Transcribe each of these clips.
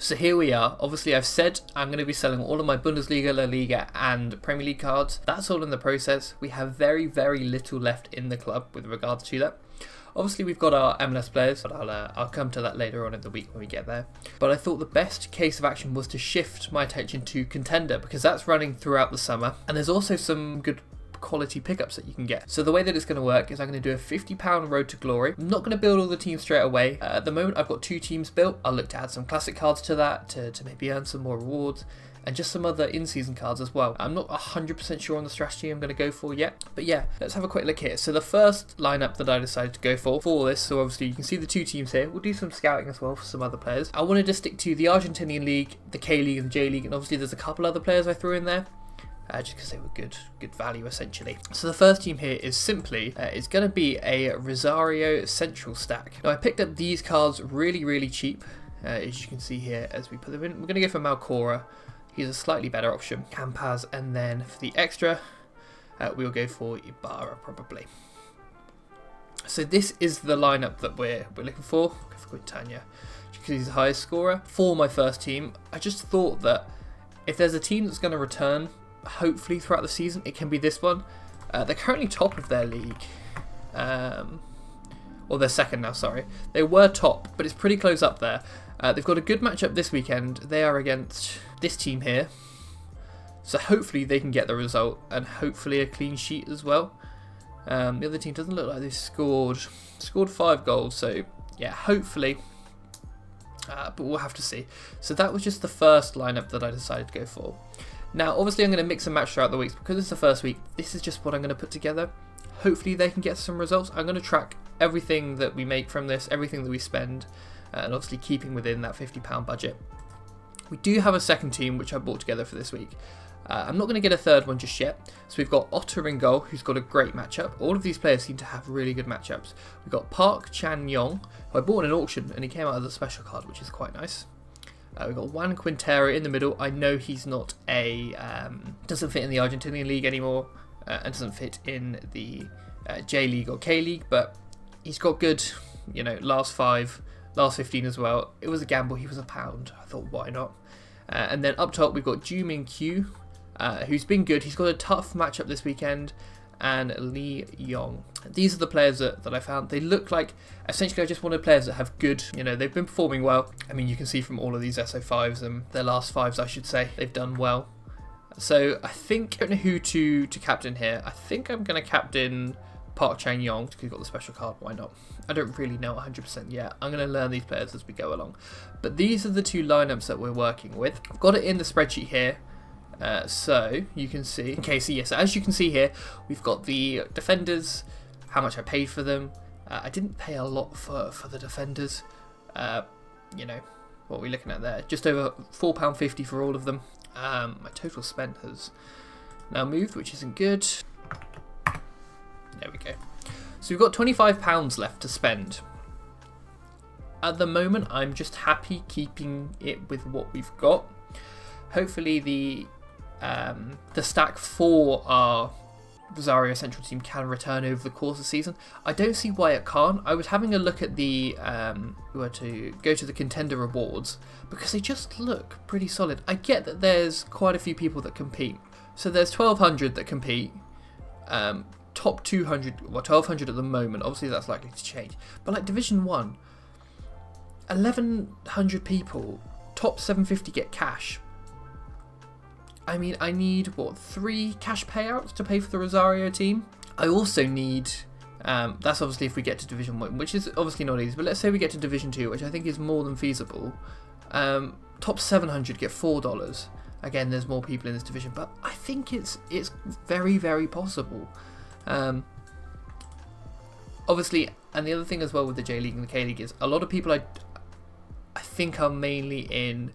So here we are. Obviously I've said I'm going to be selling all of my Bundesliga, La Liga and Premier League cards. That's all in the process. We have very, very little left in the club with regards to that. Obviously we've got our MLS players, but I'll come to that later on in the week when we get there. But I thought the best case of action was to shift my attention to Contender, because that's running throughout the summer, and there's also some good quality pickups that you can get. So the way that it's going to work is I'm going to do a £50 road to glory. I'm not going to build all the teams straight away. At the moment I've got 2 teams built. I'll look to add some classic cards to that to maybe earn some more rewards, and just some other in-season cards as well. I'm not 100% sure on the strategy I'm going to go for yet, but yeah, let's have a quick look here. So the first lineup that I decided to go for this, so obviously you can see the 2 teams here. We'll do some scouting as well for some other players. I wanted to stick to the Argentinian League, the K-League and the J-League, and obviously there's a couple other players I threw in there. Just because they were good value essentially. So the first team here is simply, it's going to be a Rosario Central stack. Now I picked up these cards really cheap, as you can see here as we put them in. We're going to go for Malcora. He's a slightly better option. Campaz, and then for the extra, we'll go for Ibarra probably. So this is the lineup that we're looking for. We'll go for Quintana, because he's the highest scorer. For my first team, I just thought that if there's a team that's going to return, hopefully throughout the season, it can be this one. They're currently top of their league. Or they're second now, sorry. They were top, but it's pretty close up there. They've got a good matchup this weekend. They are against this team here. So hopefully they can get the result, and hopefully a clean sheet as well. The other team doesn't look like they've scored 5 goals, so yeah, hopefully. But we'll have to see. So that was just the first lineup that I decided to go for. Now, obviously I'm going to mix and match throughout the weeks, because it's the first week. This is just what I'm going to put together. Hopefully they can get some results. I'm going to track everything that we make from this, everything that we spend, and obviously keeping within that £50 budget. We do have a second team which I brought together for this week. I'm not going to get a third one just yet. So we've got Otter in goal, who's got a great matchup. All of these players seem to have really good matchups. We've got Park Chan-Yong, who I bought in an auction, and he came out as a special card, which is quite nice. We've got Juan Quintero in the middle. I know he's not doesn't fit in the Argentinian League anymore, and doesn't fit in the J-League or K-League, but he's got good, last 15 as well. It was a gamble. He was £1. I thought, why not? And then up top, we've got Ju Min Q, who's been good. He's got a tough matchup this weekend, and Lee Yong. These are the players that I found. They look like, essentially I just wanted players that have good, they've been performing well. I mean, you can see from all of these SO5s, and their last 5s I should say, they've done well. So I think, I don't know who to captain here. I think I'm going to captain Park Chan-Yong, because he's got the special card, why not? I don't really know 100% yet. I'm going to learn these players as we go along. But these are the 2 lineups that we're working with. I've got it in the spreadsheet here. So you can see, so as you can see here, we've got the defenders, how much I paid for them. I didn't pay a lot for the defenders. What are we looking at there? Just over £4.50 for all of them. My total spent has now moved, which isn't good. There we go. So we've got £25 left to spend. At the moment, I'm just happy keeping it with what we've got. Hopefully the stack for our Rosario Central team can return over the course of the season. I don't see why it can't. I was having a look at the, we were to go to the Contender rewards, because they just look pretty solid. I get that there's quite a few people that compete. So there's 1,200 that compete. Top 200, well 1,200 at the moment. Obviously that's likely to change. But like Division 1, 1,100 people, top 750 get cash. I mean, I need, 3 cash payouts to pay for the Rosario team? I also need, that's obviously if we get to Division 1, which is obviously not easy, but let's say we get to Division 2, which I think is more than feasible. Top 700 get $4. Again, there's more people in this division, but I think it's very possible. Obviously, and the other thing as well with the J-League and the K-League is a lot of people I think are mainly in,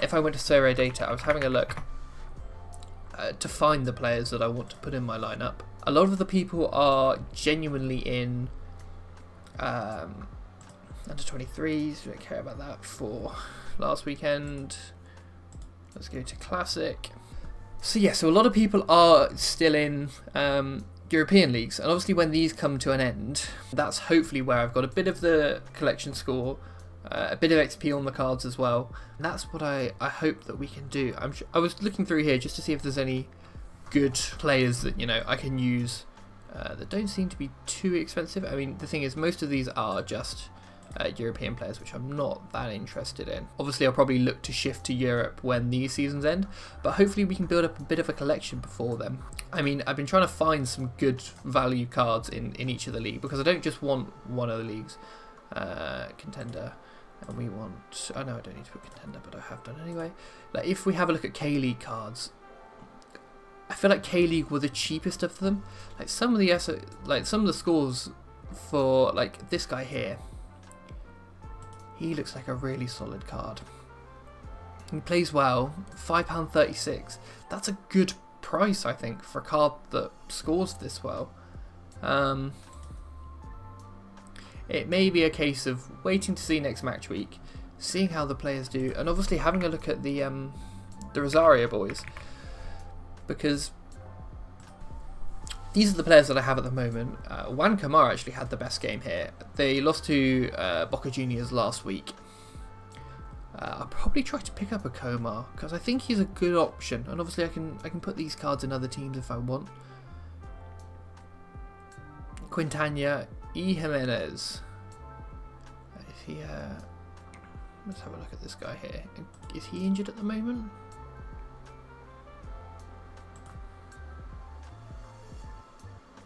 if I went to Sorare data, I was having a look to find the players that I want to put in my lineup. A lot of the people are genuinely in under 23s. We don't care about that for last weekend. Let's go to Classic. So yeah, so a lot of people are still in European leagues, and obviously when these come to an end, that's hopefully where I've got a bit of the collection score a bit of XP on the cards as well. And that's what I hope that we can do. I was looking through here just to see if there's any good players that, you know, I can use that don't seem to be too expensive. I mean, the thing is, most of these are just European players, which I'm not that interested in. Obviously, I'll probably look to shift to Europe when these seasons end, but hopefully we can build up a bit of a collection before then. I mean, I've been trying to find some good value cards in each of the league, because I don't just want one of the leagues. Contender, and we want... I know I don't need to put Contender, but I have done anyway. Like, if we have a look at K-League cards, I feel like K-League were the cheapest of them. Like some of the scores for like this guy here, he looks like a really solid card. He plays well. £5.36. That's a good price, I think, for a card that scores this well. It may be a case of waiting to see next match week, seeing how the players do, and obviously having a look at the Rosario boys, because these are the players that I have at the moment. Juan Camar actually had the best game here. They lost to Boca Juniors last week. I'll probably try to pick up a Comar because I think he's a good option, and obviously I can put these cards in other teams if I want. Quintana, E. Jimenez. Is he? Let's have a look at this guy here. Is he injured at the moment?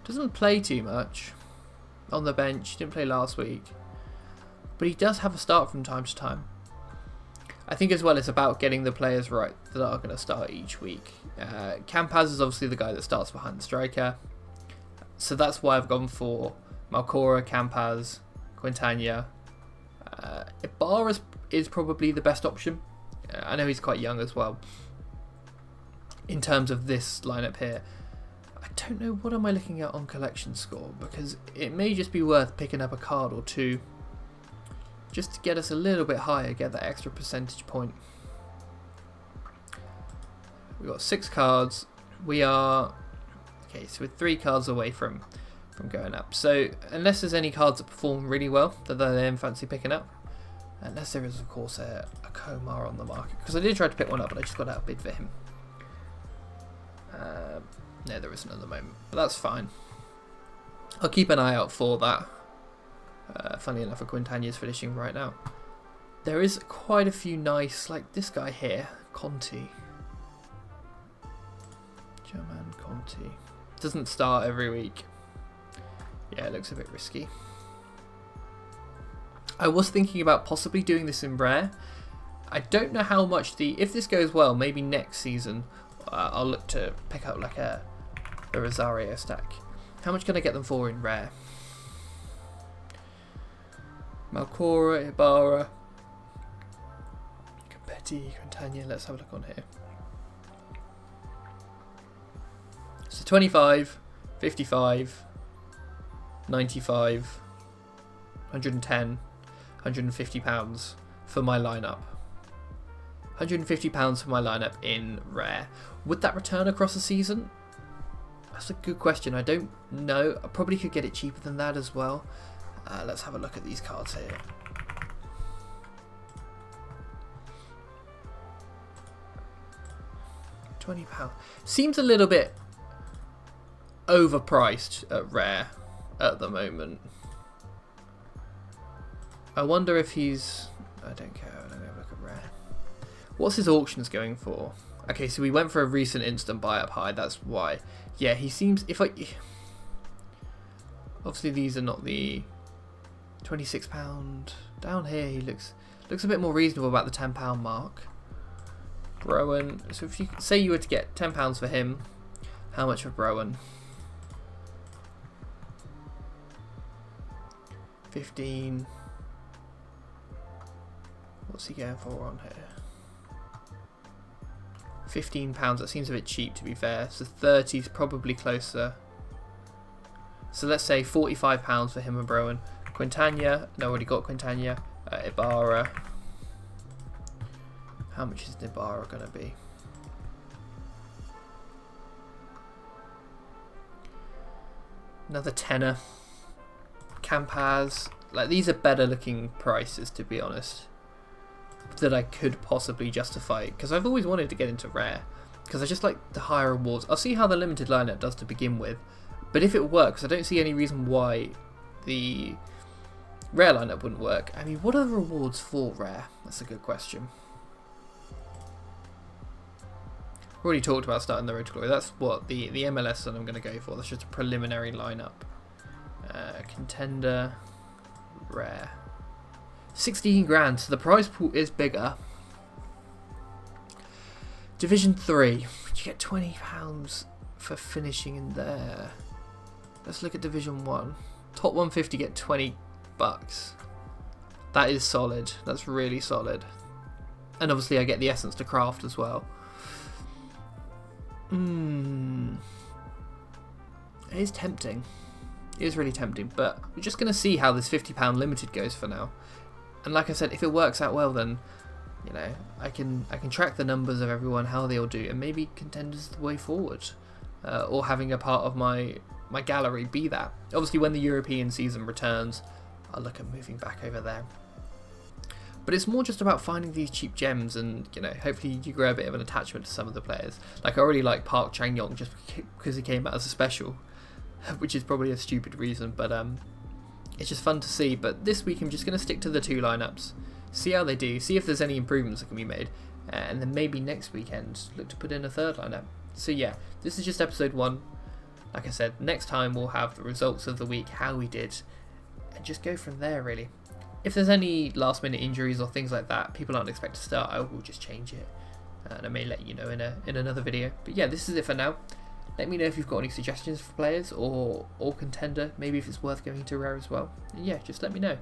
Doesn't play too much on the bench. Didn't play last week, but he does have a start from time to time. I think as well it's about getting the players right that are going to start each week. Campaz is obviously the guy that starts behind the striker, so that's why I've gone for Malcora, Campaz, Quintana. Ibarra is probably the best option. I know he's quite young as well. In terms of this lineup here, I don't know, what am I looking at on collection score, because it may just be worth picking up a card or two just to get us a little bit higher, get that extra percentage point. We've got 6 cards. We are okay, so we're 3 cards away from going up. So unless there's any cards that perform really well that I then fancy picking up, unless there is of course a Comar on the market, because I did try to pick one up but I just got outbid for him. No, there isn't at the moment, but that's fine. I'll keep an eye out for that. Funny enough, Quintana's finishing right now. There is quite a few nice, like this guy here, Conti. German Conti. Doesn't start every week. Yeah, it looks a bit risky. I was thinking about possibly doing this in rare. I don't know how much if this goes well, maybe next season I'll look to pick up like a Rosario stack. How much can I get them for in rare? Malcora, Ibarra, Campetti, Quintana. Let's have a look on here. So 25, 55, 95, 110, 150 pounds for my lineup. 150 pounds for my lineup in rare. Would that return across the season? That's a good question. I don't know. I probably could get it cheaper than that as well. Let's have a look at these cards here. £20. Seems a little bit overpriced at rare at the moment. I wonder if he's... I don't care. Let me have a look at rare. What's his auctions going for? Okay, so we went for a recent instant buy up high. That's why. Yeah, he seems... Obviously, these are not the £26. Down here, he looks a bit more reasonable about the £10 mark. Browen. So if you say you were to get £10 for him, how much for Browen? 15. What's he going for on here? £15. That seems a bit cheap, to be fair. So 30 is probably closer. So let's say £45 for him and Browen. Quintana, no, already got Quintana. Ibarra. How much is Ibarra going to be? Another tenner. Campaz. Like, these are better looking prices, to be honest, that I could possibly justify, because I've always wanted to get into rare, because I just like the higher rewards. I'll see how the limited lineup does to begin with, but if it works, I don't see any reason why the rare lineup wouldn't work. I mean, what are the rewards for rare? That's a good question. We already talked about starting the Road to Glory. That's what the MLS that I'm going to go for. That's just a preliminary lineup. Contender, rare. 16 grand, so the prize pool is bigger. Division 3, you get £20 for finishing in there. Let's look at Division 1. Top 150 get $20. That is solid. That's really solid. And obviously I get the essence to craft as well. It is tempting. It is really tempting, but we're just going to see how this £50 limited goes for now. And like I said, if it works out well, then you know I can track the numbers of everyone, how they all do, and maybe Contender's the way forward, or having a part of my gallery be that. Obviously, when the European season returns, I'll look at moving back over there. But it's more just about finding these cheap gems, and you know, hopefully you grow a bit of an attachment to some of the players. Like, I already like Park Chang-yong just because he came out as a special, which is probably a stupid reason, but it's just fun to see. But this week I'm just going to stick to the 2 lineups, see how they do, see if there's any improvements that can be made, and then maybe next weekend look to put in a 3rd lineup. So yeah, this is just episode 1. Like I said, next time we'll have the results of the week, how we did, and just go from there really. If there's any last minute injuries or things like that, people aren't expected to start, I will just change it, and I may let you know in another video. But yeah, this is it for now. Let me know if you've got any suggestions for players or Contender, maybe if it's worth going to rare as well. And yeah, just let me know.